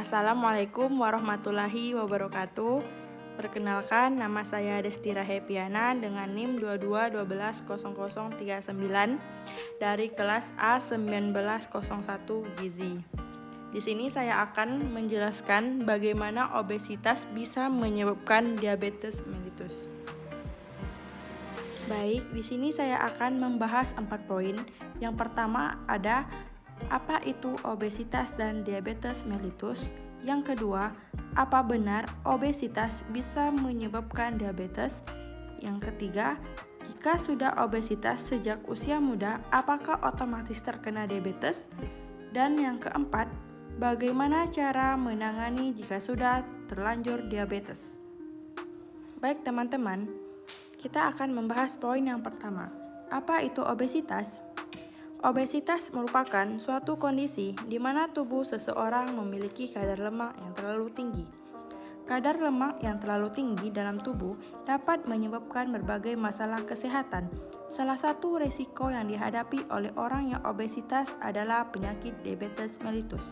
Assalamualaikum warahmatullahi wabarakatuh. Perkenalkan, nama saya Destira Hepiana dengan NIM 22120039 dari kelas A1901 Gizi. Di sini saya akan menjelaskan bagaimana obesitas bisa menyebabkan diabetes mellitus. Baik, di sini saya akan membahas 4 poin. Yang pertama ada apa itu obesitas dan diabetes mellitus? Yang kedua, apa benar obesitas bisa menyebabkan diabetes? Yang ketiga, jika sudah obesitas sejak usia muda, apakah otomatis terkena diabetes? Dan yang keempat, bagaimana cara menangani jika sudah terlanjur diabetes? Baik teman-teman, kita akan membahas poin yang pertama. Apa itu obesitas? Obesitas merupakan suatu kondisi di mana tubuh seseorang memiliki kadar lemak yang terlalu tinggi. Kadar lemak yang terlalu tinggi dalam tubuh dapat menyebabkan berbagai masalah kesehatan. Salah satu risiko yang dihadapi oleh orang yang obesitas adalah penyakit diabetes mellitus.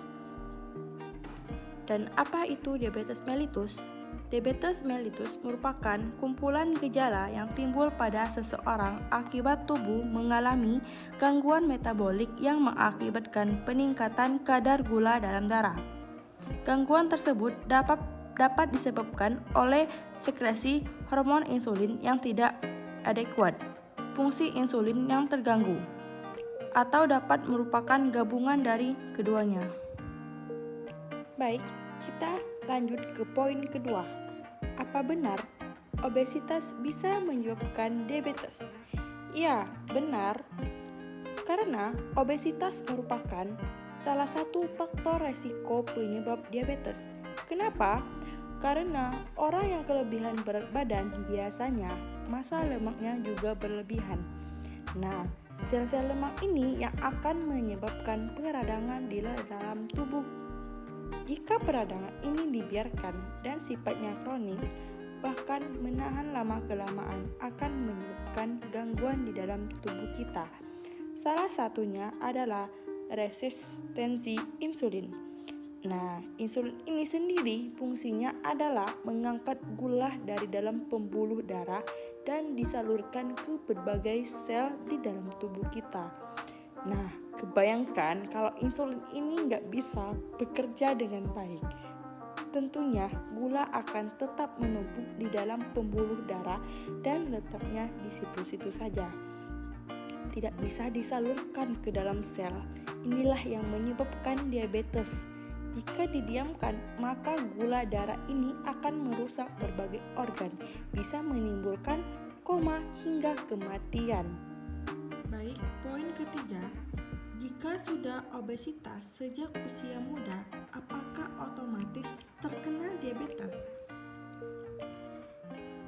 Dan apa itu diabetes mellitus? Diabetes mellitus merupakan kumpulan gejala yang timbul pada seseorang akibat tubuh mengalami gangguan metabolik yang mengakibatkan peningkatan kadar gula dalam darah. Gangguan tersebut dapat disebabkan oleh sekresi hormon insulin yang tidak adekuat, fungsi insulin yang terganggu, atau dapat merupakan gabungan dari keduanya. Baik, kita lanjut ke poin kedua. Apa benar obesitas bisa menyebabkan diabetes? Ya, benar. Karena obesitas merupakan salah satu faktor resiko penyebab diabetes. Kenapa? Karena orang yang kelebihan berat badan biasanya massa lemaknya juga berlebihan. Nah, sel-sel lemak ini yang akan menyebabkan peradangan di dalam tubuh. Jika peradangan ini dibiarkan dan sifatnya kronik, bahkan menahan lama-kelamaan akan menyebabkan gangguan di dalam tubuh kita. Salah satunya adalah resistensi insulin. Nah, insulin ini sendiri fungsinya adalah mengangkat gula dari dalam pembuluh darah dan disalurkan ke berbagai sel di dalam tubuh kita. Nah, kebayangkan kalau insulin ini nggak bisa bekerja dengan baik. Tentunya gula akan tetap menumpuk di dalam pembuluh darah dan letaknya di situ-situ saja. Tidak bisa disalurkan ke dalam sel. Inilah yang menyebabkan diabetes. Jika didiamkan, maka gula darah ini akan merusak berbagai organ, bisa menimbulkan koma hingga kematian. Baik, poin ketiga, jika sudah obesitas sejak usia muda, apakah otomatis terkena diabetes?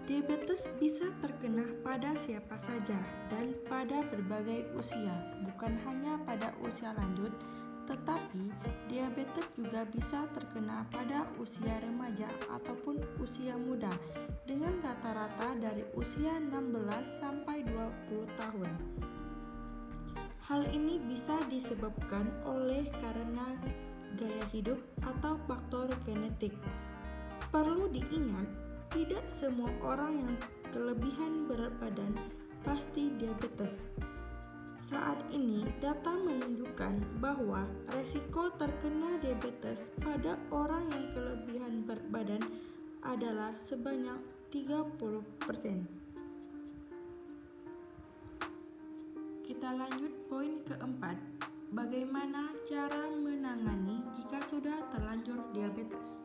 Diabetes bisa terkena pada siapa saja dan pada berbagai usia, bukan hanya pada usia lanjut, tetapi diabetes juga bisa terkena pada usia remaja ataupun usia muda dengan rata-rata dari usia 16 sampai 20 tahun. Hal ini bisa disebabkan oleh karena gaya hidup atau faktor genetik. Perlu diingat, tidak semua orang yang kelebihan berat badan pasti diabetes. Saat ini, data menunjukkan bahwa resiko terkena diabetes pada orang yang kelebihan berat badan adalah sebanyak 30%. Kita lanjut poin keempat. Bagaimana cara menangani jika sudah terlanjur diabetes?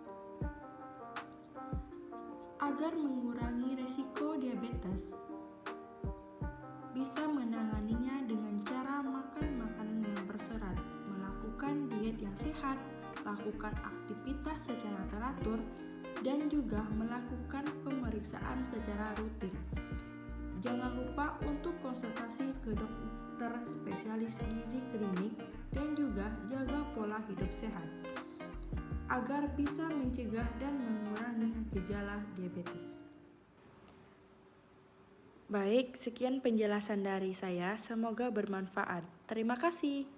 Agar mengurangi risiko diabetes, bisa menanganinya dengan cara makan makanan yang berserat, melakukan diet yang sehat, lakukan aktivitas secara teratur, dan juga melakukan pemeriksaan secara rutin. Jangan lupa untuk konsultasi ke dokter spesialis gizi klinik dan juga jaga pola hidup sehat agar bisa mencegah dan mengurangi gejala diabetes. Baik, sekian penjelasan dari saya. Semoga bermanfaat. Terima kasih.